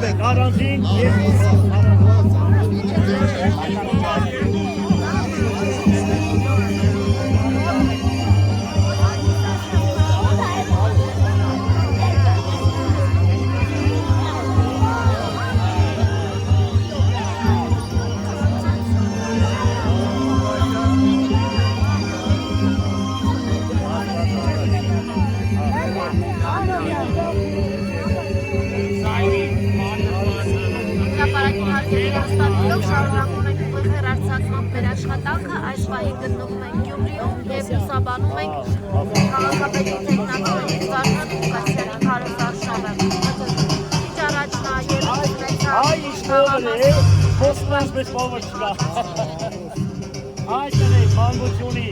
Garantin. Աշխատանքը այս պահի գտնվում ենք Գյումրիում և լուսաբանում ենք քաղաքապետի տեխնատորից Վարդան Ղուկասյանի քարոզարշավը։ Ինչ առաջ նա ելույթ ունեցավ Խոսքնանց մեզ բավար չկա։ Այս տնեք, մանգությունի։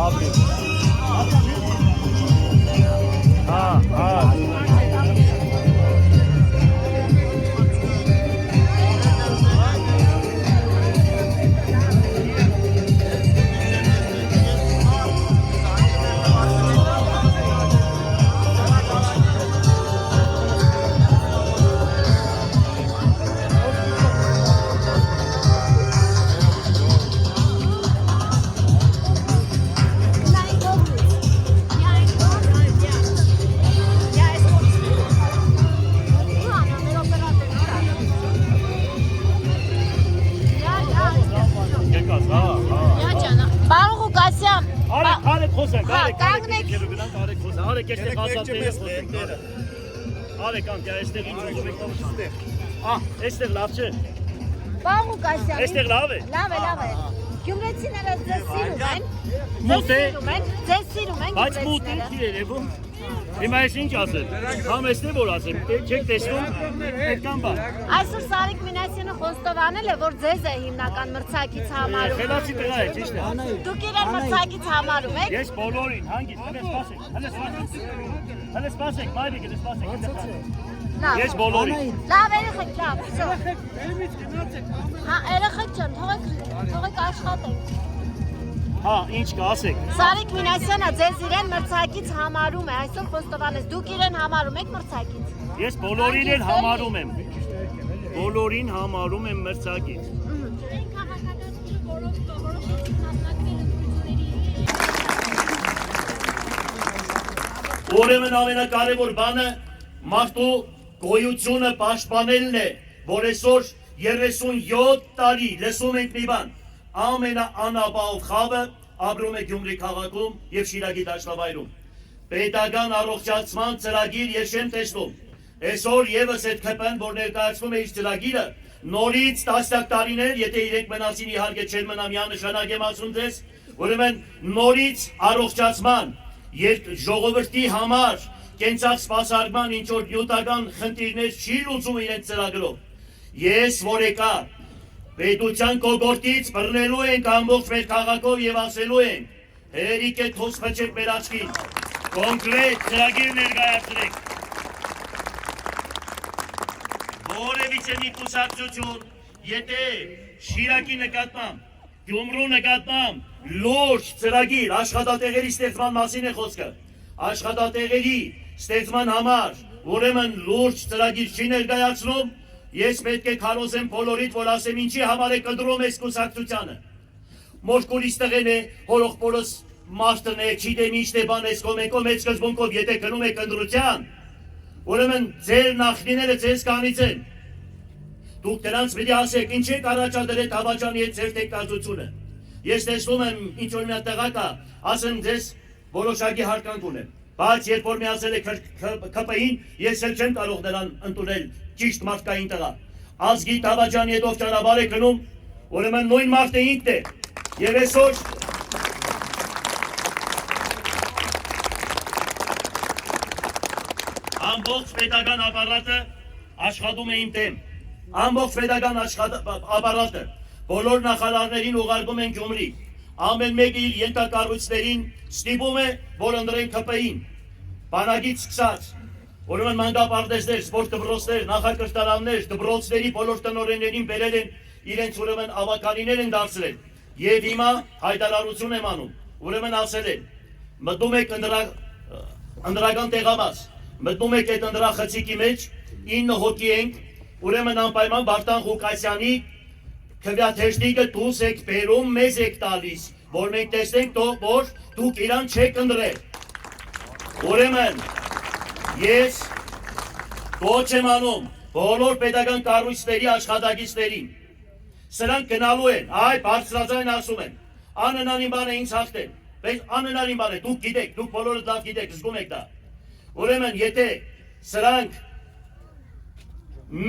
Աբրիկ։ Այստեղ լավ չէ։ Պարոն Ղուկասյան։ Այստեղ լավ է։ Լավ է։ Գյումրեցիները ձեզ սիրում են։ Ձեզ սիրում են Բայց մոտ գյումրեցիները։ է երևում։ Հիմա ես ինչ ասեմ։ Համ էստեղ որ ասեմ, չեք տեսնում այդքան բան։ Այսօր Սարիկ Մինասյանը խոստովանել է, որ ձեզ է հիմնական մրցակից համարում։ Խելացի տղա է, ճիշտ է։ Դուք իրեն մրցակից համարում եք։ Ես բոլորին հանգիստ, հələ սպասեք, մայրիկ, Ես բոլորին։ Լավ, երեխեք, լավ, վсё։ Հա, երեխեք ջան, թողեք աշխատենք։ Հա, ինչ կասեք։ Սարիկ Մինասյանը ձեզ իրեն մրցակից համարում է, այսօր խոստովանեց, դուք իրեն համարում եք մրցակից։ Ես բոլորին էլ համարում եմ։ Բոլորին համարում եմ մրցակից։ Ուրեմն ամենակարևոր բանը մարդու գոյությունը պաշտպանելն է, որ այսօր 37 տարի լսում ենք մի բան, ամենաանապահով խավը ապրում է Գյումրի քաղաքում և Շիրակի դաշտավայրում։ Պետական առողջացման ծրագիր ես չեմ տեսնում։ Այսօր ևս այդ ԿՊ-ն, որ ներկայացնում է իր ծրագիրը, նորից տասնյակ տարիներ, եթե իրենք մնացին իհարկե չեն մնա միանշանակ եմ ասում ձեզ, ուրեմն նորից առողջացման ժողովրդի համար կենցաղ սպասարկման ինչ-որ նյութական խնդիրներ չի լուծում իրենց ծրագրով։ Ես որ եկա պետության կողորտից բռնելու ենք ամբողջ մեր քաղաքով և ասելու ենք հերիք է թոս խճեք մեր աչքին, կոնկրետ ծրագիր ներկայացրեք։ Որևիցե մի կուսակցություն, եթե Շիրակի նկատմամբ, Գյումրու նկատմամբ լուրջ ծրագիր աշխատատեղերի ստեղծման մասին է խոսքը, աշխատատեղերի ստեղծման համար, ուրեմն լուրջ ծրագիր չի ներկայացնում, ես պետք է քարոզեմ բոլորիդ, որ ասեմ ինչի համար է կտրում այս կուսակցությանը։ Մոշկուրից տղեն է, հորողպորս մաշտն է, չիտեմ ինչ է բան ես կոմեկով, մեծ կզբունքով, եթե կնում է կնդրության, ուրեմն ձեր նախնիները ձեզ կանից են։ Դուք դրանց պետք է ասեք, ինչ եք առաջադրել Հավաջանի հետ ձեր տեխնազությունը։ Ես տեսնում եմ ինչ-որ մի տղա կա, ասեմ ձեզ որոշակի հարկանք ունեմ, բայց երբ որ միացել է ԿՊ-ին, ես էլ չեմ կարող նրան ընդունել ճիշտ մարդկային տղա։ Ազգի Հավաջանի հետ ով ճանապարհ է գնում, ուրեմն նույն մարդը ինքն է։ Եվ այսօր ամբողջ պետական ապարատը աշխատում է իմ դեմ։ Ամբողջ պետական ապարատը բոլոր նախարարներին ուղարկում են Գյումրի։ Ամեն մեկը իր ենթակառույցներին ստիպում է, որ ընտրեն ԿՊ-ին։ Բանակից սկսած, ուրեմն մանկապարտեզներ, սպորտ դպրոցներ, նախակրթարաններ, դպրոցների բոլոր տնօրեններին բերել են իրենց ուրեմն ավականիներ են դարձրել։ Եվ հիմա հայտարարություն եմ անում։ Ուրեմն ասել են, մտնում եք ընդրական տեղամաս, մտնում եք այդ ընդրախցիկի մեջ, 9 հոգի ենք, ուրեմն անպայման Վարդան Ղուկասյանի քվեաթեժնիկը դուս եք բերում, մեզ եք տալիս, որ մենք տեսնենք, որ դուք իրան չեք ընդրել։ Ուրեմն ես կոչ եմ անում բոլոր պետական կառույցների աշխատակիցներին։ Սրանք գնալու են, այ բարձրաձայն ասում են, անհնարին բան է ինձ հաղթել, բայց անհնարին բան է, դուք գիտեք, դուք բոլորը լավ գիտեք, զգում եք դա։ Ուրեմն եթե սրանք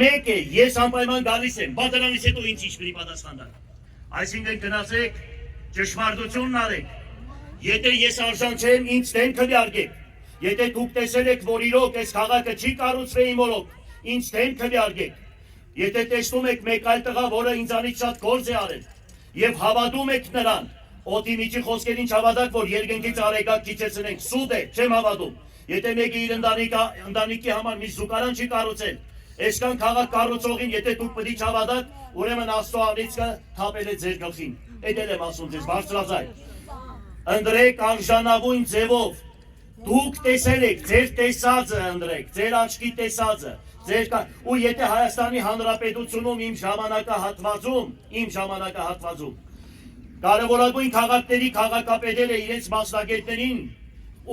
մեկ է, ես անպայման գալիս եմ, բա դրանից հետո ինձ ինչ պիտի պատասխան տալ։ Այսինքն գնացեք, ճշմարտությունն արեք։ Եթե ես արժան չեմ, ինձ դեմ քվեարկեք։ Եթե դուք տեսել եք, որ իրոք այս քաղաքը չի կառուցվի մորոք, ինձ դեմ քվեարկեք։ Եթե տեսնում եք մեկ այլ տղա, որը ինձանից շատ գործ է արել, եւ հավատում եք նրան, օդի միջի խոսքերին չհավատաք, որ երկնքից արեգակ ճիչեցնենք, սուտ է, չեմ հավատում։ Եթե մեկը իր ընտանիքի համար մի զուգարան չի կառուցել, այսքան քաղաք կառուցողին, եթե դուք պետք է չհավատաք, ուրեմն Աստծո անիծքը թափել է ձեր գլխին։ Էդ էլ եմ ասում ձեզ, բարձրաձայն։ Ընտրեք արժանավուն ձևով։ Դուք տեսել եք, ձեր տեսածը ընտրեք, ձեր աչքի տեսածը, ու եթե Հայաստանի Հանրապետությունում իմ ժամանակահատվածում կարևորագույն քաղաքների քաղաքապետերը իրենց մասնագետներին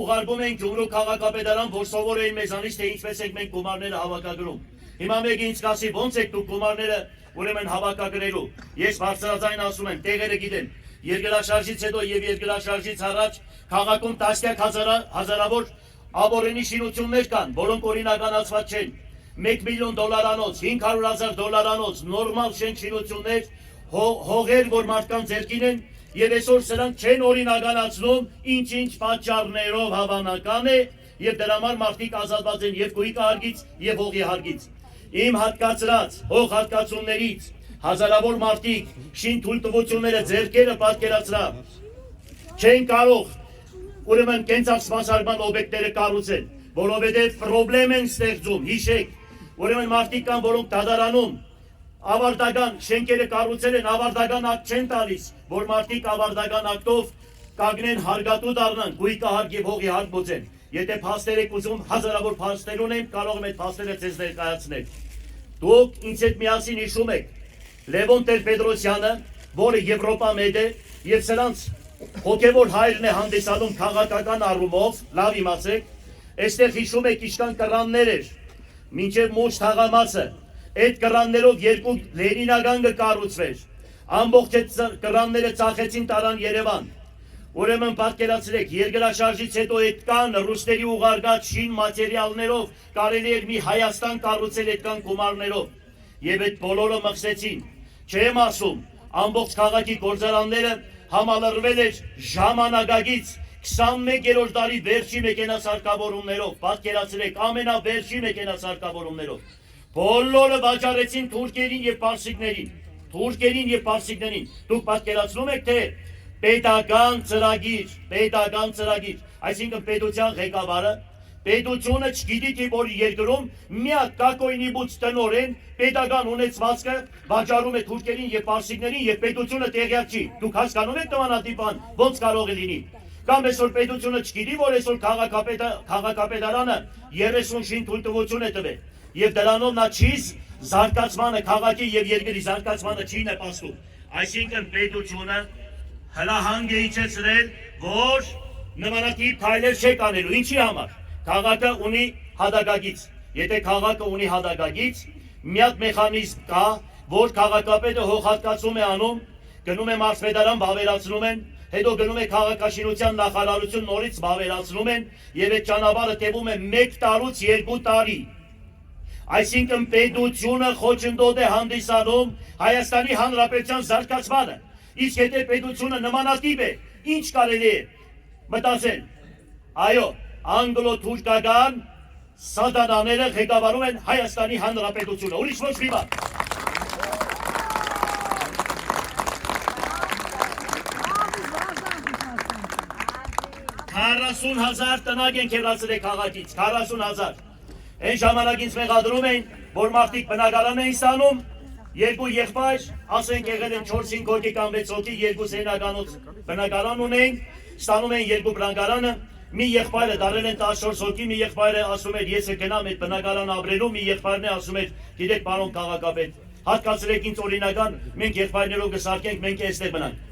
ուղարկում են Գյումրու քաղաքապետարան, որ սովորեին մեզանից, թե ինչպես եք մենք գումարները հավաքագրում։ Հիմա մեկը ինձ կասի, ո՞նց եք դուք գումարները ուրեմն հավաքագրելու։ Ես բարձրաձայն ասում եմ, տեղերը գիտեմ։ Երկրաշարժից հետո եւ երկրաշարժից առաջ քաղաքում տասնյակ հազարավոր աբորենի շինություններ կան, որոնք օրինականացված չեն։ $1 միլիոն, $500,000 նորմալ շենք շինություններ, հողեր, որ մարդկանց ձեռքին են, եւ այսօր սրանք չեն օրինականացնում, ինչ-ինչ պատճառներով հավանական է, եւ դրա համար մարդիկ ազատված են եւ գույքի հարգից եւ հողի հարգից։ Իմ հատկացրած հող հատկացումներից հազարավոր մարդիկ շին թույլտվությունները ձեռքերը պատկերացրավ չեն կարող ուրեմն կենցաղ սպասարկման օբյեկտները կառուցել, որովհետև պրոբլեմ են ստեղծում, հիշեք, ուրեմն մարդիկ կան, որոնք դատարանում ավարտական շենքերը կառուցել են, ավարտական ակտ չեն տալիս, որ մարդիկ ավարտական ակտով կանգնեն հարգատու դառնան, գույքը հարկ եւ հողի հարկ բուծեն։ Եթե փաստեր եք ուզում, հազարավոր փաստեր ունեմ, կարող եմ այդ փաստերը ձեզ ներկայացնել։ Դուք ինձ հետ միասին հիշում եք Լևոն Տեր-Պետրոսյանը, որը Եվրոպա մեծ է, եւ սրանց հոգևոր հայրն է հանդիսանում քաղաքական առումով, լավ իմացեք, այստեղ հիշում եք ինչքան կռաններ էր, մինչև մուշ թաղամասը, այդ կռաններով երկու Լենինական կառուցվեր, ամբողջ այդ կռանները ծախեցին տարան Երևան։ Ուրեմն պատկերացրեք, երկրաշարժից հետո այդքան ռուսների ուղարկած շին մատերիալներով կարելի էր մի Հայաստան կառուցել այդքան գումարներով, եւ այդ բոլորը մղսեցին։ Չեմ ասում, ամբողջ քաղաքի գործարանները համալրվել էր ժամանակակից 21-րդ դարի վերջի մեքենասարկավորումներով, պատկերացրեք, ամենավերջի մեքենասարկավորումներով։ Բոլորը վաճառեցին թուրքերին եւ պարսիկներին, Դուք պատկերացնում եք, թե պետական ծրագիր, այսինքն պետության ղեկավարը, պետությունը չգիտի, թե որ երկրում միակ կակոյնի բուծ տնօրեն պետական ունեցվածքը վաճառում է թուրքերին եւ պարսիկներին եւ պետությունը տեղյակ չի։ Դուք հասկանում եք նմանատիպ բան ոնց կարող է լինի։ Կամ այսօր պետությունը չգիտի, որ այսօր քաղաքապետարանը 30 շին թույլտվություն է տվել եւ դրանով նա չի զարգացմանը, քաղաքի եւ երկրի զարգացմանը չի նպաստում։ Այսինքն պետությունը հլահանգ է իջեցրել, որ նմանատիպ քայլեր չեք անելու։ Ինչի համար։ Քաղաքը ունի հադագագից։ Եթե քաղաքը ունի հադագագից, մի հատ մեխանիզմ կա, որ քաղաքապետը հողհատկացում է անում, գնում է մարզպետարան, վավերացնում են, հետո գնում է քաղաքաշինության նախարարություն, նորից վավերացնում են եւ այդ ճանապարհը տևում է 1 տարուց 2 տարի։ Այսինքն պետությունը խոչընդոտ է հանդիսանում Հայաստանի Հանրապետության զարգացմանը։ Իսկ եթե պետությունը նմանատիպ է, ինչ կարելի է մտածել։ Այո, անգլո-թուրքական սատանաները ղեկավարում են Հայաստանի Հանրապետությունը, ուրիշ ոչ մի բան։ 40,000 տնակ են քերացրել քաղաքից, 40,000։ Այն ժամանակ ինձ մեղադրում էին, որ մարդիկ բնակարան էին ստանում, երկու եղբայր, ասենք եղել են 4-5 հոգի կամ 6 հոգի, երկու սենականոց բնակարան ունենք, ստանում են երկու բնակարանը, մի եղբայրը դարել են 14 հոգի, մի եղբայրը ասում էր ես կգնամ այդ բնակարան ապրելու, մի եղբայրն է ասում էր գիտեք պարոն քաղաքապետ, հատկացրեք ինձ օրինական, մենք եղբայրներով կսարքենք, մենք այստեղ մնանք։